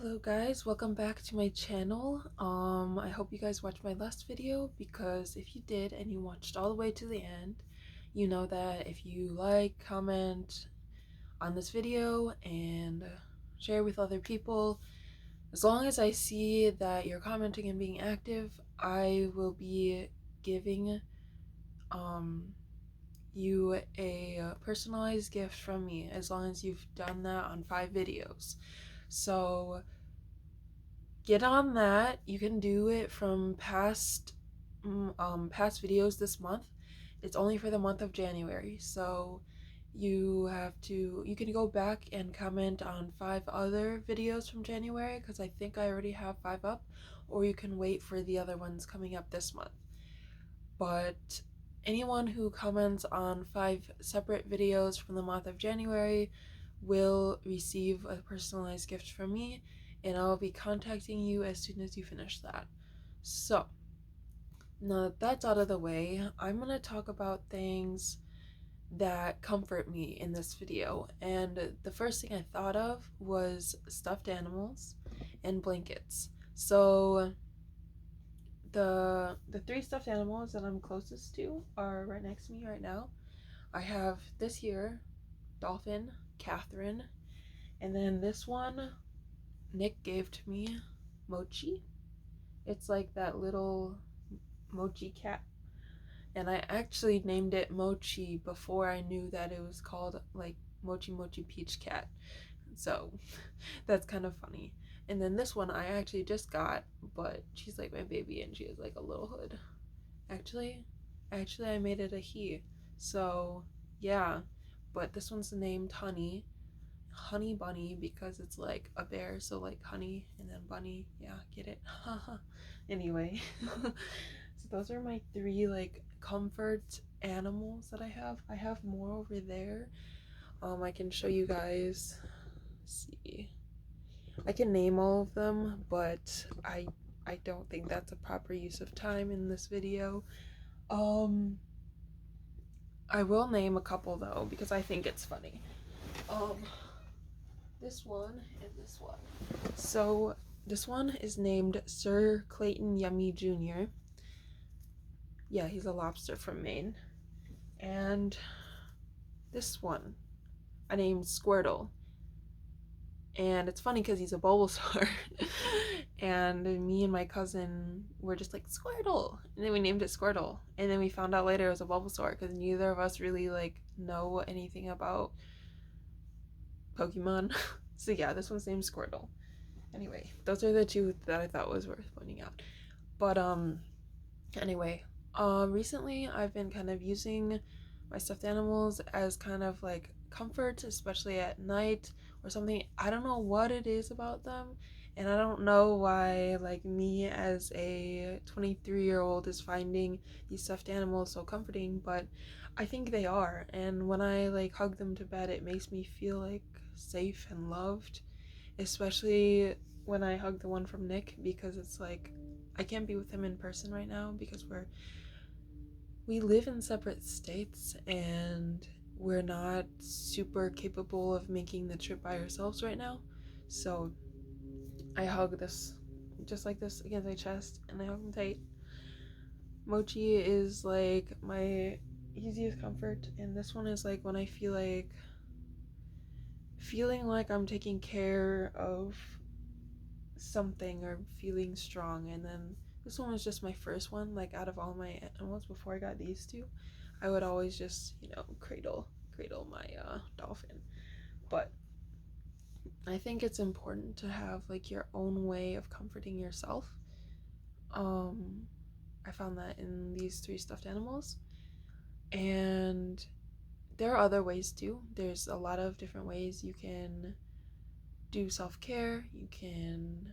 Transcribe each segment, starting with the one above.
Hello guys, welcome back to my channel. I hope you guys watched my last video, because if you did and you watched all the way to the end, you know that if you like, comment on this video and share with other people, as long as I see that you're commenting and being active, I will be giving you a personalized gift from me, as long as you've done that on 5 videos. So get on that. You can do it from past videos this month. It's only for the month of January, so you can go back and comment on 5 other videos from January, because I think I already have 5 up, or you can wait for the other ones coming up this month. But anyone who comments on 5 separate videos from the month of January will receive a personalized gift from me, and I'll be contacting you as soon as you finish that. So, now that that's out of the way, I'm going to talk about things that comfort me in this video. And the first thing I thought of was stuffed animals and blankets. So, the 3 stuffed animals that I'm closest to are right next to me right now. I have this here, Dolphin, Catherine, and then this one Nick gave to me, Mochi. It's like that little mochi cat. And I actually named it Mochi before I knew that it was called like Mochi Mochi Peach Cat. So that's kind of funny. And then this one I actually just got, but she's like my baby and she has like a little hood. Actually, I made it a he. So yeah, but this one's named Honey Bunny, because it's like a bear, so like honey and then bunny. Yeah, get it? Anyway, so those are my 3 like comfort animals that I have. I have more over there. I can show you guys. Let's see. I can name all of them, but I don't think that's a proper use of time in this video. Um I will name a couple though, because I think it's funny. Um this one and this one. So this one is named Sir Clayton Yummy Jr. Yeah, he's a lobster from Maine. And this one I named Squirtle. And it's funny because he's a Bulbasaur. And me and my cousin were just like, Squirtle! And then we named it Squirtle. And then we found out later it was a Bulbasaur, because neither of us really like know anything about Pokemon. So yeah, this one's named Squirtle. Anyway, those are the 2 that I thought was worth pointing out. But anyway, recently I've been kind of using my stuffed animals as kind of like comfort, especially at night or something. I don't know what it is about them, and I don't know why like me as a 23-year-old is finding these stuffed animals so comforting, but I think they are. And when I like hug them to bed, it makes me feel like safe and loved, especially when I hug the one from Nick, because it's like I can't be with him in person right now because we live in separate states and we're not super capable of making the trip by ourselves right now. So I hug this just like this against my chest and I hug him tight. Mochi is like my easiest comfort, and this one is like when I feel like feeling like I'm taking care of something or feeling strong. And then this one was just my first one, like out of all my animals before I got these 2. I would always just, cradle my dolphin. But I think it's important to have like your own way of comforting yourself. I found that in these 3 stuffed animals, and there are other ways too. There's a lot of different ways you can do self-care. You can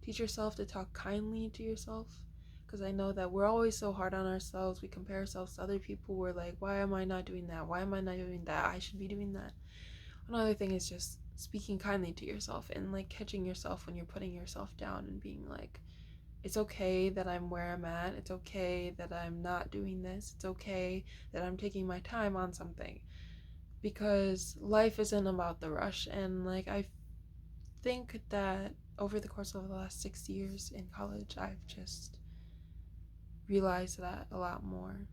teach yourself to talk kindly to yourself, because I know that we're always so hard on ourselves. We compare ourselves to other people. We're like, why am I not doing that? Why am I not doing that? I should be doing that. Another thing is just speaking kindly to yourself and like catching yourself when you're putting yourself down and being like, it's okay that I'm where I'm at. It's okay that I'm not doing this. It's okay that I'm taking my time on something, because life isn't about the rush. And like I think that over the course of the last 6 years in college, I've just realized that a lot more.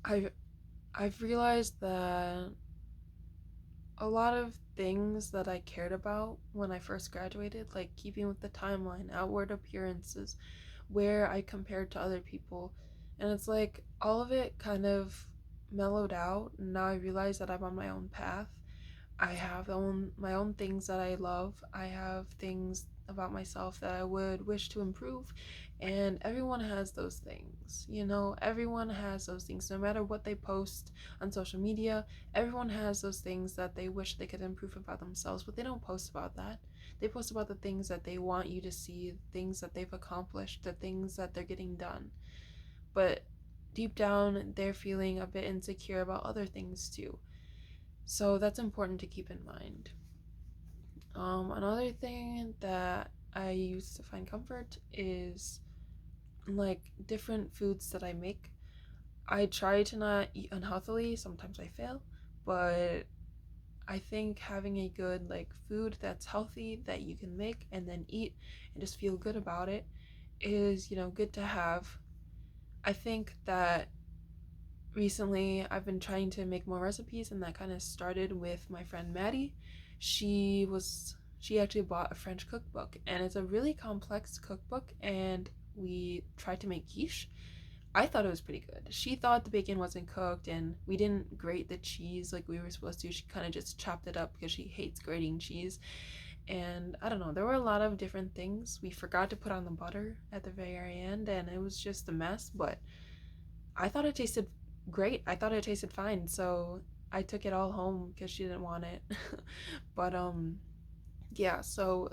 I've realized that a lot of things that I cared about when I first graduated, like keeping with the timeline, outward appearances, where I compared to other people, and it's like all of it kind of mellowed out, and now I realize that I'm on my own path. I have my own things that I love. I have things about myself that I would wish to improve, and everyone has those things. Everyone has those things. No matter what they post on social media, everyone has those things that they wish they could improve about themselves, but they don't post about that. They post about the things that they want you to see, things that they've accomplished, the things that they're getting done. But deep down, they're feeling a bit insecure about other things too. So that's important to keep in mind. Another thing that I use to find comfort is like different foods that I make. I try to not eat unhealthily. Sometimes I fail, but I think having a good like food that's healthy that you can make and then eat and just feel good about it is, good to have. I think that recently I've been trying to make more recipes, and that kind of started with my friend Maddie. She actually bought a French cookbook, and it's a really complex cookbook, and we tried to make quiche. I thought it was pretty good. She thought the bacon wasn't cooked, and we didn't grate the cheese like we were supposed to. She kind of just chopped it up because she hates grating cheese. And I don't know, there were a lot of different things. We forgot to put on the butter at the very end, and it was just a mess, but I thought it tasted great. I thought it tasted fine, so I took it all home because she didn't want it. But yeah, so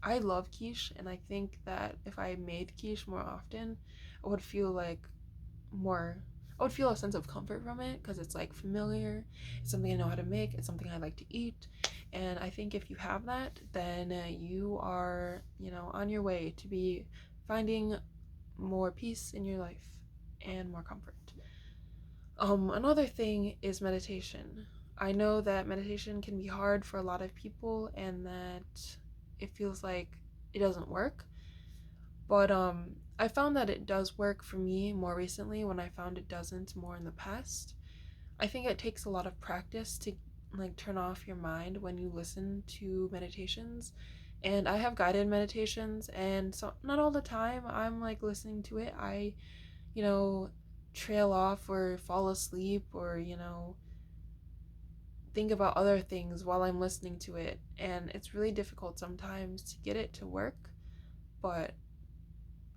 I love quiche, and I think that if I made quiche more often, I would feel like more I would feel a sense of comfort from it because it's like familiar. It's something I know how to make. It's something I like to eat. And I think if you have that, then you are, on your way to be finding more peace in your life and more comfort. Another thing is meditation. I know that meditation can be hard for a lot of people and that it feels like it doesn't work. But I found that it does work for me more recently when I found it doesn't more in the past. I think it takes a lot of practice to like turn off your mind when you listen to meditations. And I have guided meditations, and so not all the time I'm like listening to it. I, you know, trail off or fall asleep or, think about other things while I'm listening to it. And it's really difficult sometimes to get it to work, but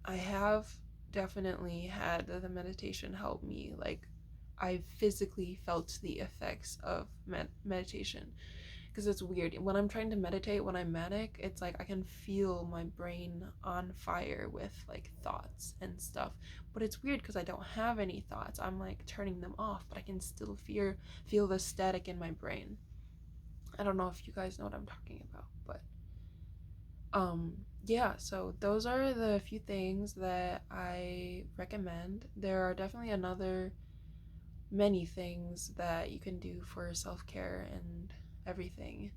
I have definitely had the meditation help me. Like, I physically felt the effects of meditation. Because it's weird. When I'm trying to meditate, when I'm manic, it's like I can feel my brain on fire with like thoughts and stuff. But it's weird because I don't have any thoughts. I'm like turning them off, but I can still feel the static in my brain. I don't know if you guys know what I'm talking about, but yeah, so those are the few things that I recommend. There are definitely many things that you can do for self-care and everything.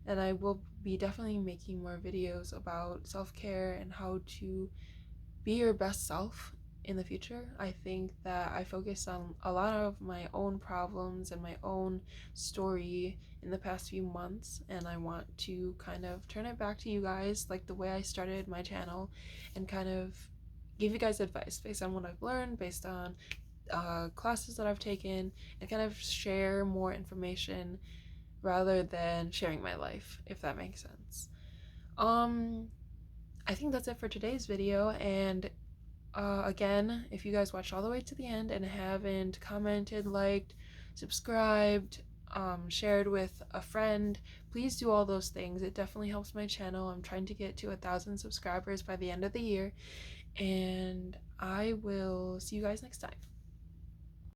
And I will be definitely making more videos about self-care and how to be your best self in the future. I think that I focused on a lot of my own problems and my own story in the past few months, and I want to kind of turn it back to you guys like the way I started my channel and kind of give you guys advice based on what I've learned, based on classes that I've taken, and kind of share more information rather than sharing my life, if that makes sense. I think that's it for today's video, and again, if you guys watched all the way to the end and haven't commented, liked, subscribed, shared with a friend, please do all those things. It definitely helps my channel. I'm trying to get to 1,000 subscribers by the end of the year, and I will see you guys next time.